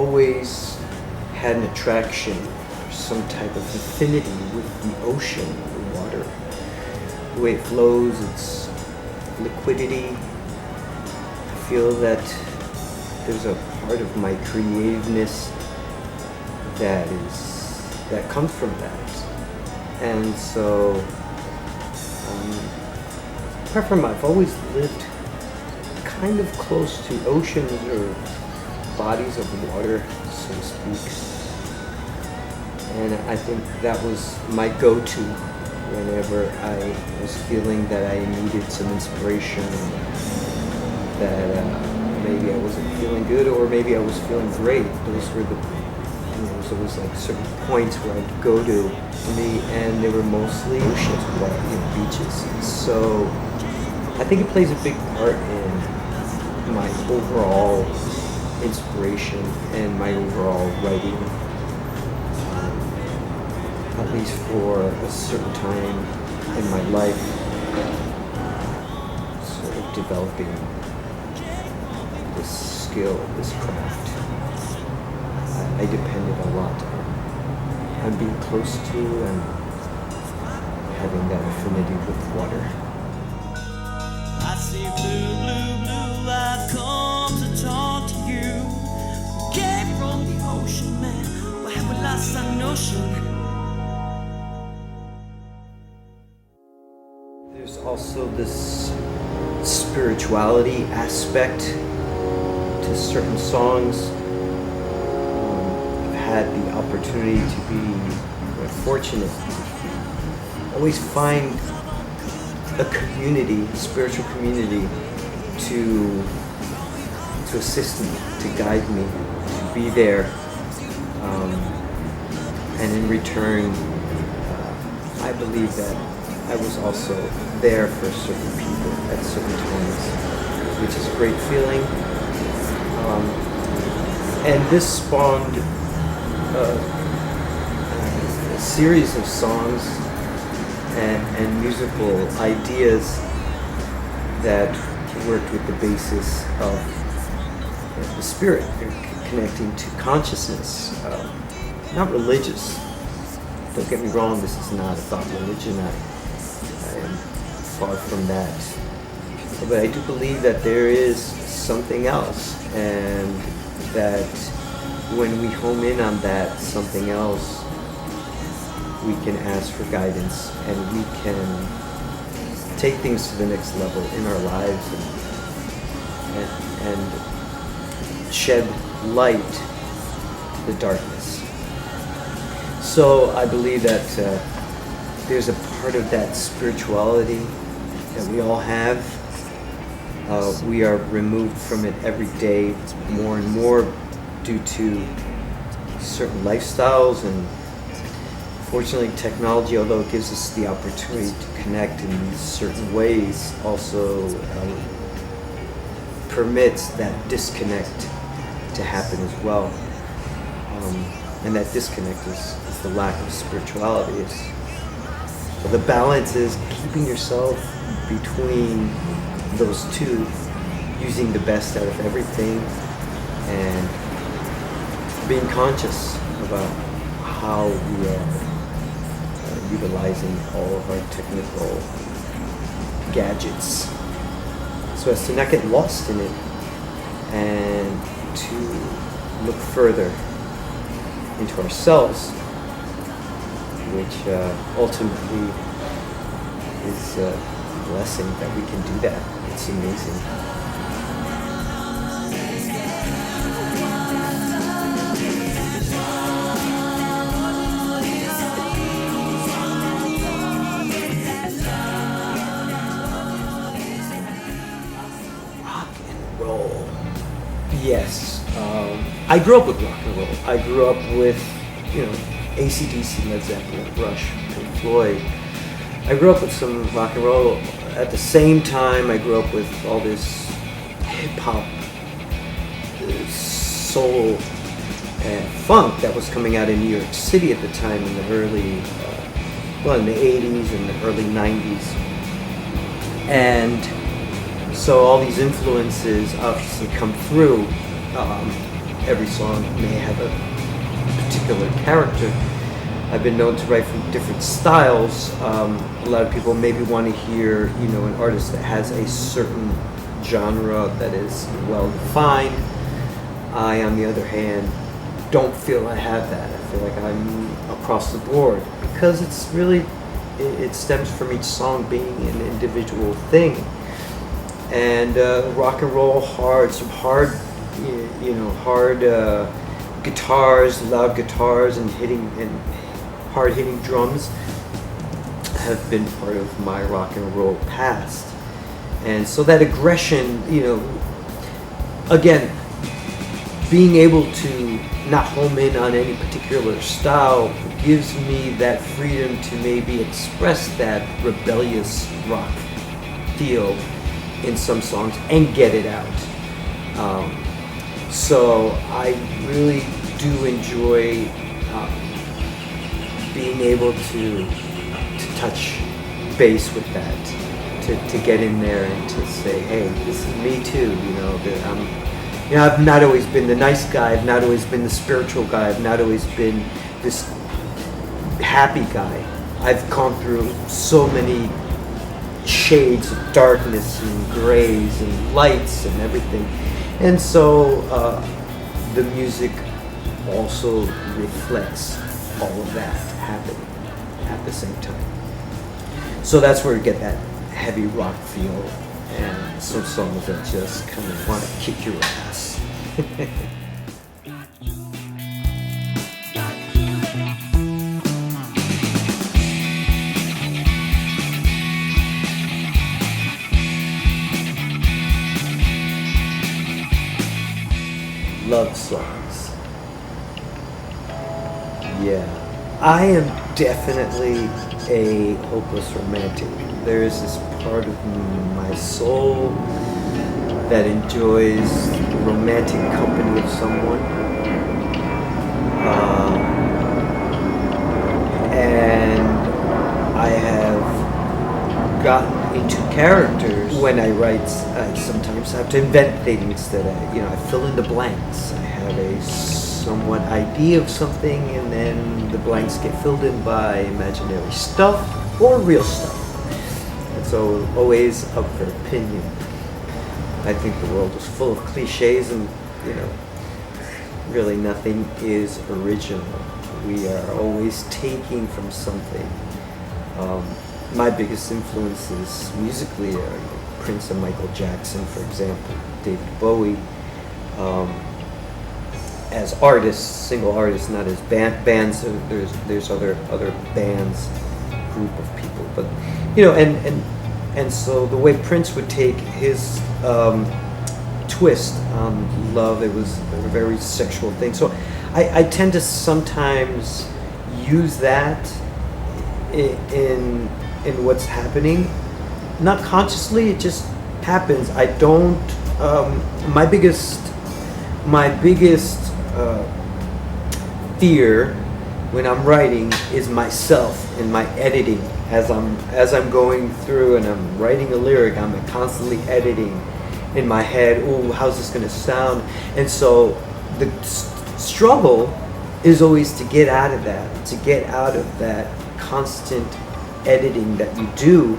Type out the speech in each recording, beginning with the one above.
always had an attraction, or some type of affinity with the ocean, the water. The way it flows, its liquidity. I feel that there's a part of my creativeness that comes from that. And so, apart from I've always lived kind of close to oceans or bodies of water, so to speak. And I think that was my go-to whenever I was feeling that I needed some inspiration, that maybe I wasn't feeling good or maybe I was feeling great. Those were there was always like certain points where I'd go to me, and they were mostly oceans, beaches. So I think it plays a big part in my overall inspiration and my overall writing, at least for a certain time in my life, sort of developing this skill, this craft. I depended a lot on being close to and having that affinity with water. I see blue, blue, blue, I've come to talk to you. Came from the ocean, man, where have we lost our notion? There's also this spirituality aspect to certain songs. I've had the opportunity to be fortunate to always find a community, a spiritual community, to assist me, to guide me, to be there, and in return, I believe that I was also there for certain people at certain times, which is a great feeling. And this spawned a series of songs and musical ideas that worked with the basis of the spirit, connecting to consciousness, not religious. Don't get me wrong, this is not about religion. I am far from that. But I do believe that there is something else, and that when we home in on that something else, we can ask for guidance, and we can take things to the next level in our lives, and shed light to the darkness. So I believe that there's a part of that spirituality that we all have. We are removed from it every day more and more due to certain lifestyles, and fortunately technology, although it gives us the opportunity to connect in certain ways, also permits that disconnect to happen as well. And that disconnect is the lack of spirituality. So the balance is keeping yourself between those two, using the best out of everything, and being conscious about how we are utilizing all of our technical gadgets, so as to not get lost in it, and to look further into ourselves, which ultimately is a blessing that we can do that. It's amazing. Yes, I grew up with rock and roll. I grew up with, AC/DC, Led Zeppelin, Rush, Pink Floyd. I grew up with some rock and roll. At the same time, I grew up with all this hip-hop, soul, and funk that was coming out in New York City at the time in the early, in the 80s and the early 90s. And so all these influences obviously come through. every song may have a particular character. I've been known to write from different styles. A lot of people maybe want to hear, an artist that has a certain genre that is well defined. I, on the other hand, don't feel I have that. I feel like I'm across the board because it's really, it stems from each song being an individual thing. And rock and roll, some hard guitars, loud guitars, and hard hitting drums have been part of my rock and roll past. And so that aggression, again, being able to not home in on any particular style gives me that freedom to maybe express that rebellious rock feel in some songs and get it out. So I really do enjoy being able to touch base with that, to get in there and to say, hey, this is me too. I've not always been the nice guy. I've not always been the spiritual guy. I've not always been this happy guy. I've gone through so many shades of darkness and grays and lights and everything. And so the music also reflects all of that happening at the same time. So that's where you get that heavy rock feel and some songs that just kind of want to kick your ass. Love songs. Yeah. I am definitely a hopeless romantic. There is this part of my soul that enjoys the romantic company of someone. And I have gotten into characters. When I write, I sometimes have to invent things that I fill in the blanks. I have a somewhat idea of something, and then the blanks get filled in by imaginary stuff or real stuff. It's always up for opinion. I think the world is full of cliches, and really nothing is original. We are always taking from something. My biggest influences musically are Prince and Michael Jackson, for example, David Bowie. As artists, single artists, not as bands. There's other bands, group of people, but and so the way Prince would take his twist on love, it was a very sexual thing. So I tend to sometimes use that in what's happening, not consciously. It just happens. I don't. My biggest fear when I'm writing is myself and my editing. As I'm going through and I'm writing a lyric, I'm constantly editing in my head. Oh, how's this going to sound? And so the struggle is always to get out of that constant editing that you do,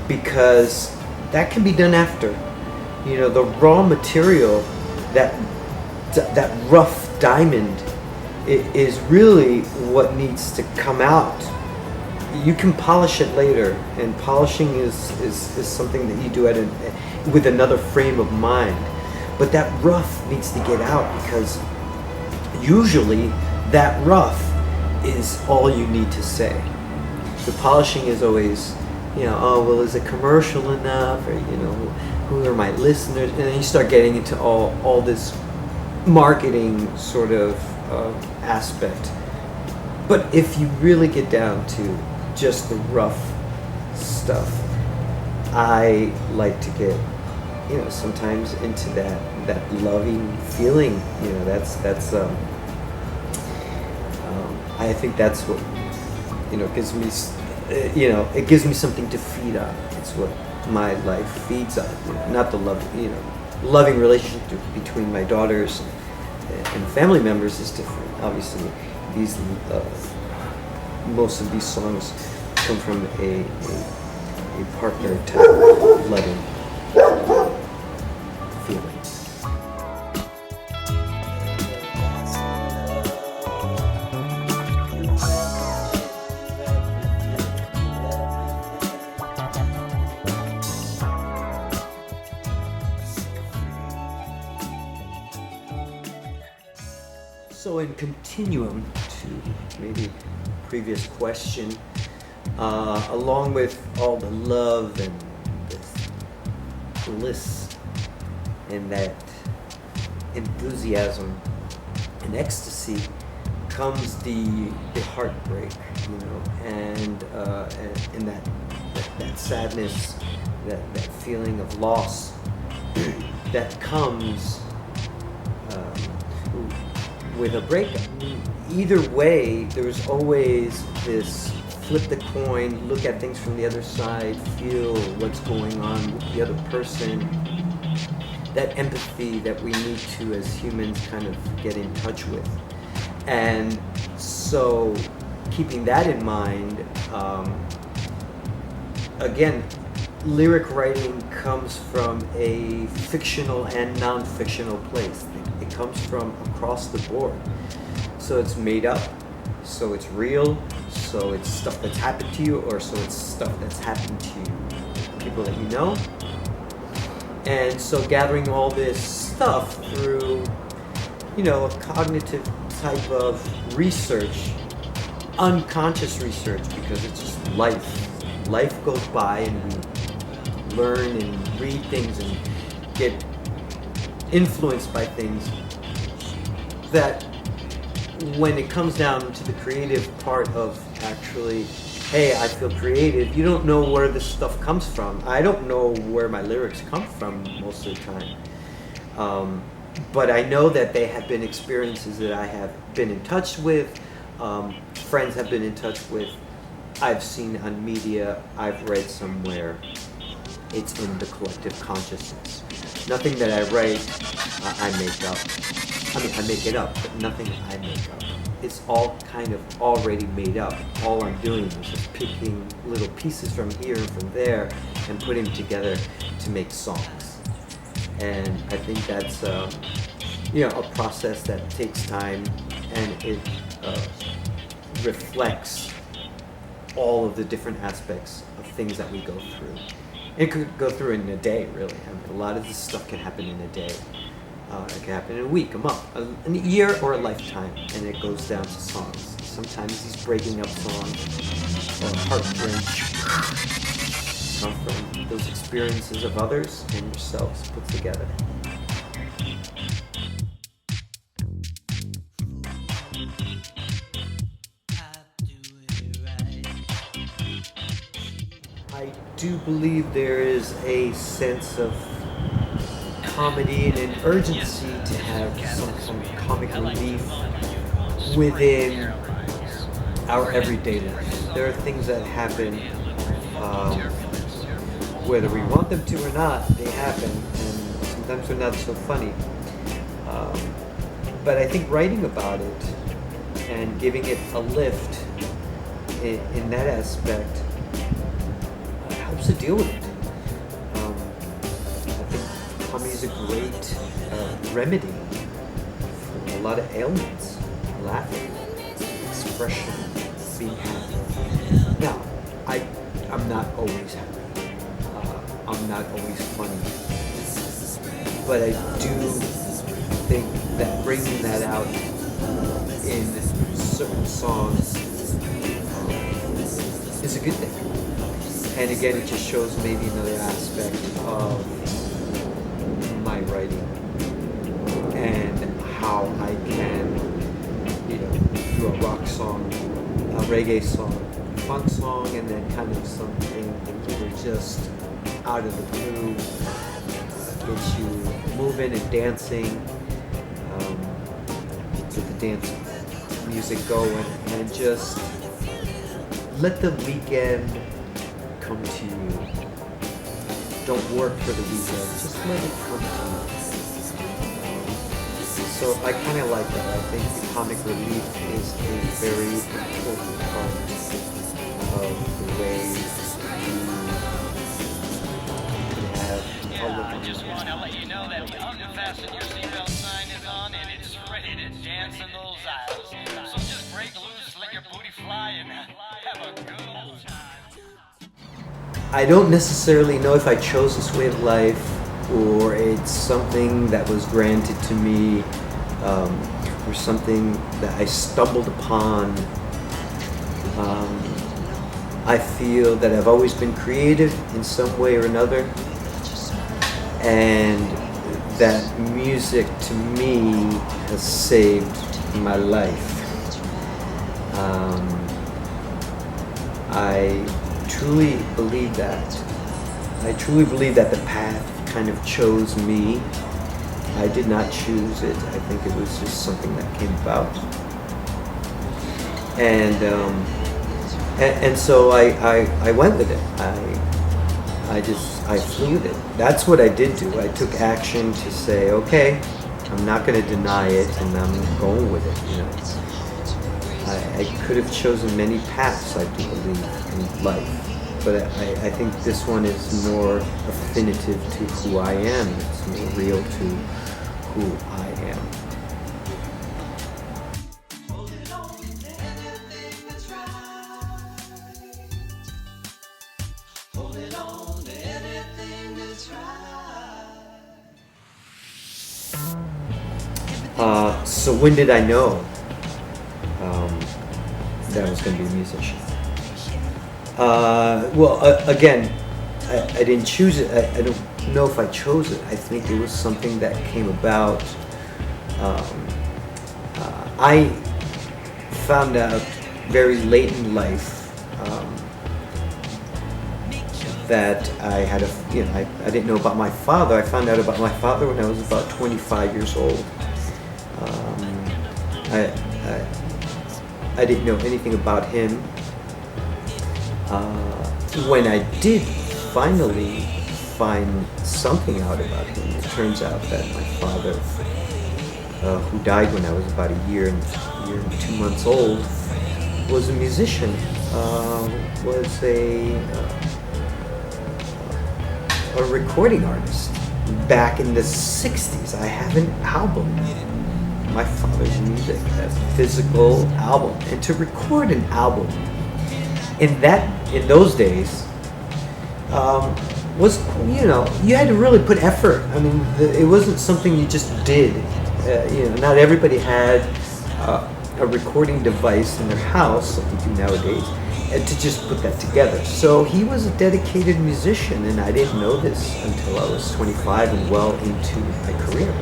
because that can be done after. The raw material, that rough diamond, is really what needs to come out. You can polish it later, and polishing is something that you do with another frame of mind. But that rough needs to get out, because usually that rough is all you need to say. The polishing is always, is it commercial enough, or who are my listeners? And then you start getting into all this marketing sort of aspect. But if you really get down to just the rough stuff, I like to get sometimes into that loving feeling. I think that's what gives me it gives me something to feed on. It's what my life feeds on. Not the love, loving relationship between my daughters and family members is different. Obviously, these most of these songs come from a partner type loving feeling. So in continuum to maybe previous question, along with all the love and this bliss and that enthusiasm and ecstasy comes the heartbreak, you know, and that sadness, that feeling of loss that comes with a breakup. Either way, there's always this flip the coin, look at things from the other side, feel what's going on with the other person. That empathy that we need to, as humans, kind of get in touch with. And so, keeping that in mind, again, lyric writing comes from a fictional and non-fictional place. It comes from across the board. So it's made up, so it's real, so it's stuff that's happened to you, or so it's stuff that's happened to people that you know. And so gathering all this stuff through, you know, a cognitive type of research, unconscious research, because it's just life. Life goes by and we learn and read things and get influenced by things that when it comes down to the creative part of actually, hey, I feel creative, you don't know where this stuff comes from. I don't know where my lyrics come from most of the time. But I know that they have been experiences that I have been in touch with, friends have been in touch with, I've seen on media, I've read somewhere. It's in the collective consciousness. Nothing that I write, I make up. I mean, I make it up, but nothing I make up. It's all kind of already made up. All I'm doing is just picking little pieces from here and from there and putting them together to make songs. And I think that's you know, a process that takes time, and it reflects all of the different aspects of things that we go through. It could go through in a day, really. I mean, a lot of this stuff can happen in a day. It can happen in a week, a month, a year, or a lifetime, and it goes down to songs. Sometimes these breaking up songs or heartbreak come from those experiences of others and yourselves put together. I do believe there is a sense of comedy and an urgency to have some comic relief within our everyday life. There are things that happen, whether we want them to or not, they happen, and sometimes they're not so funny. But I think writing about it and giving it a lift in that aspect helps to deal with it. Comedy is a great remedy for a lot of ailments. Laughing, expression, being happy. Now, I'm not always happy. I'm not always funny. But I do think that bringing that out in certain songs is a good thing. And again, it just shows maybe another aspect of my writing and how I can, you know, do a rock song, a reggae song, funk song, and then kind of something that either just out of the blue gets you moving and dancing, get the dance music going, and just let the weekend come to you. Don't work for the weekend, just let it come to you. So I kind of like that. I think the comic relief is a very important part of the way you can have Yeah, I just want to let you know that the unfasten your seatbelt sign is on and it's ready to dance in those aisles. So just break loose, let your booty fly, and have a good old time. I don't necessarily know if I chose this way of life or it's something that was granted to me, or something that I stumbled upon. I feel that I've always been creative in some way or another, and that music to me has saved my life. I truly believe that. I truly believe that the path kind of chose me. I did not choose it. I think it was just something that came about. And so I went with it. I flew with it. That's what I did do. I took action to say, okay, I'm not going to deny it, and I'm going with it. You know, I could have chosen many paths, I do believe, in life, but I think this one is more affinitive to who I am. It's more real to who I am. So when did I know that I was going to be a musician? Again, I didn't choose it. I don't know if I chose it. I think it was something that came about. I found out very late in life that I had I didn't know about my father. I found out about my father when I was about 25 years old. I didn't know anything about him. When I did finally find something out about him, it turns out that my father, who died when I was about a year and 2 months old, was a musician, was a recording artist. Back in the 60s, I have an album, my father's music, a physical album. And to record an album in those days was, you had to really put effort. I mean, it wasn't something you just did. Not everybody had a recording device in their house like we do nowadays, and to just put that together. So he was a dedicated musician, and I didn't know this until I was 25 and well into my career.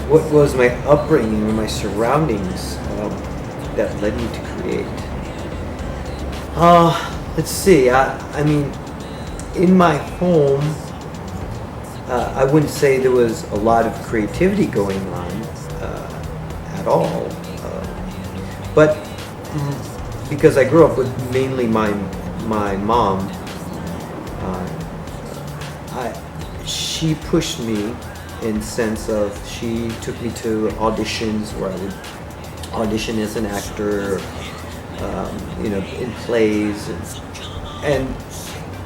What was my upbringing or my surroundings that led me to create? Let's see. I mean, in my home, I wouldn't say there was a lot of creativity going on at all. But because I grew up with mainly my mom, she pushed me in sense of she took me to auditions where I would audition as an actor, in plays, and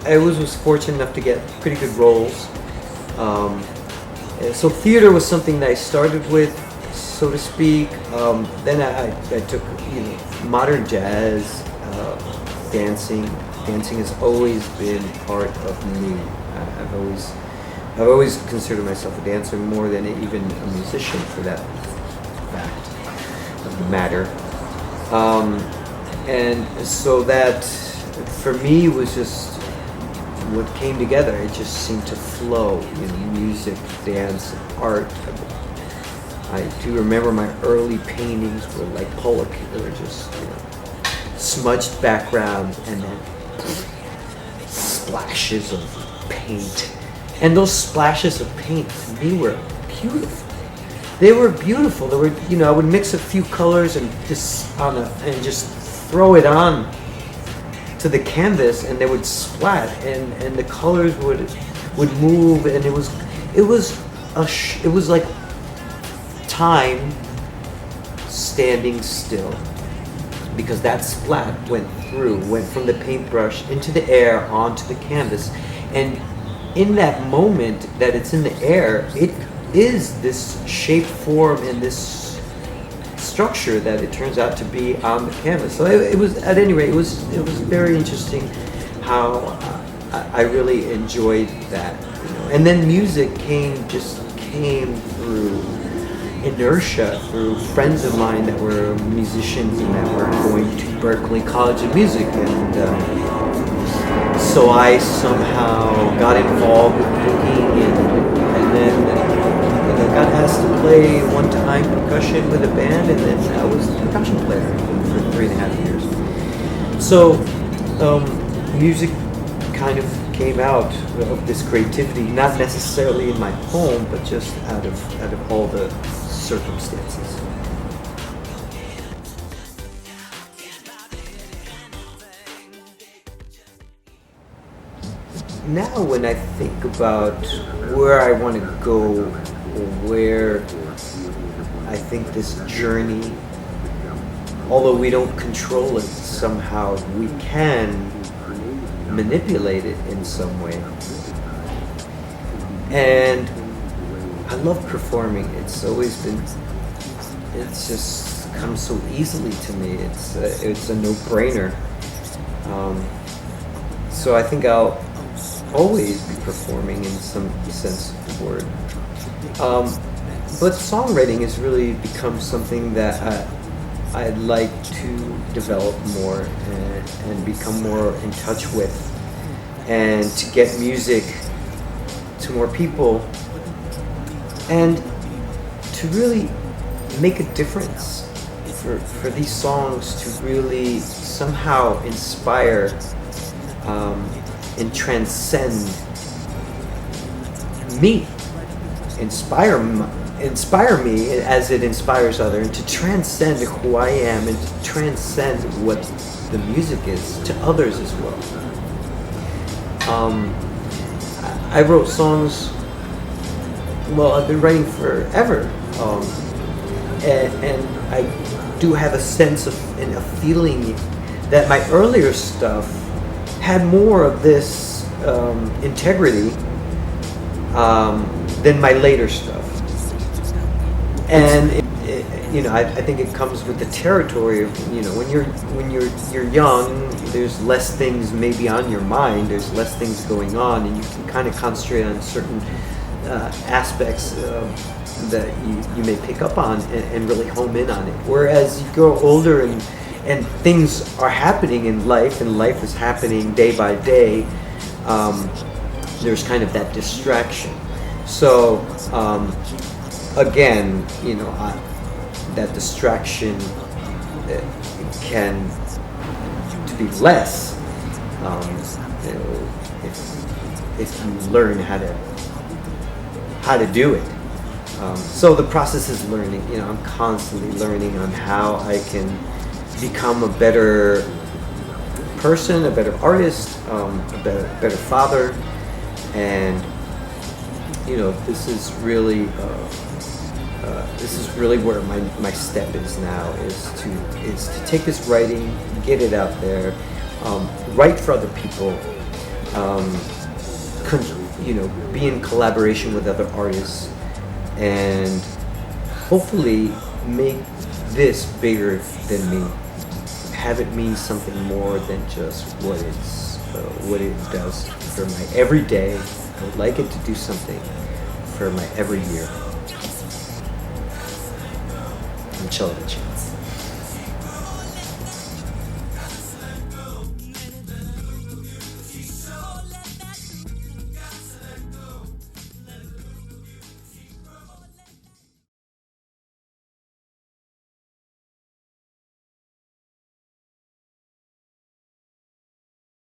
I was fortunate enough to get pretty good roles. So theater was something that I started with, so to speak. Then I took modern jazz, dancing. Dancing has always been part of me. I've always considered myself a dancer more than even a musician, for that fact of the matter. And so that, for me, was just what came together. It just seemed to flow, music, dance, art. I do remember my early paintings were like Pollock. They were just, smudged background and then splashes of paint. And those splashes of paint, to me, were beautiful. They were beautiful. They were, I would mix a few colors and just throw it on to the canvas, and they would splat, and the colors would move, and it was like time standing still, because that splat went from the paintbrush into the air onto the canvas, and in that moment that it's in the air, it is this shape, form, and this structure that it turns out to be on the canvas. So it was, at any rate, it was very interesting how I really enjoyed that, And then music came through inertia, through friends of mine that were musicians and that were going to Berklee College of Music, and so I somehow got involved with booking, and then I got asked to play one time percussion with a band, and then I was a percussion player for 3.5 years. So music kind of came out of this creativity, not necessarily in my home, but just out of all the circumstances. Now when I think about where I want to go, or where I think this journey, although we don't control it, somehow we can manipulate it in some way. And I love performing. It's just comes so easily to me. It's a no-brainer. So I think I'll always be performing in some sense of the word. But songwriting has really become something that I'd like to develop more and become more in touch with, and to get music to more people, and to really make a difference for these songs to really somehow inspire and transcend me, inspire me as it inspires others, and to transcend who I am and to transcend what the music is to others as well. I wrote songs, well, I've been writing forever, and I do have a sense of and a feeling that my earlier stuff had more of this integrity than my later stuff. And I think it comes with the territory of, when you're young, there's less things maybe on your mind, there's less things going on, and you can kind of concentrate on certain aspects that you may pick up on and really home in on it. Whereas you grow older and things are happening in life, and life is happening day by day, there's kind of that distraction. So again, that distraction can to be less if you learn how to do it. So the process is learning. I'm constantly learning on how I can become a better person, a better artist, a better father, and this is really where my step is now, is to take this writing, get it out there, write for other people, be in collaboration with other artists, and hopefully make this bigger than me. Have it mean something more than just what it does for my everyday. I would like it to do something for my every year. I'm Chello Dachance.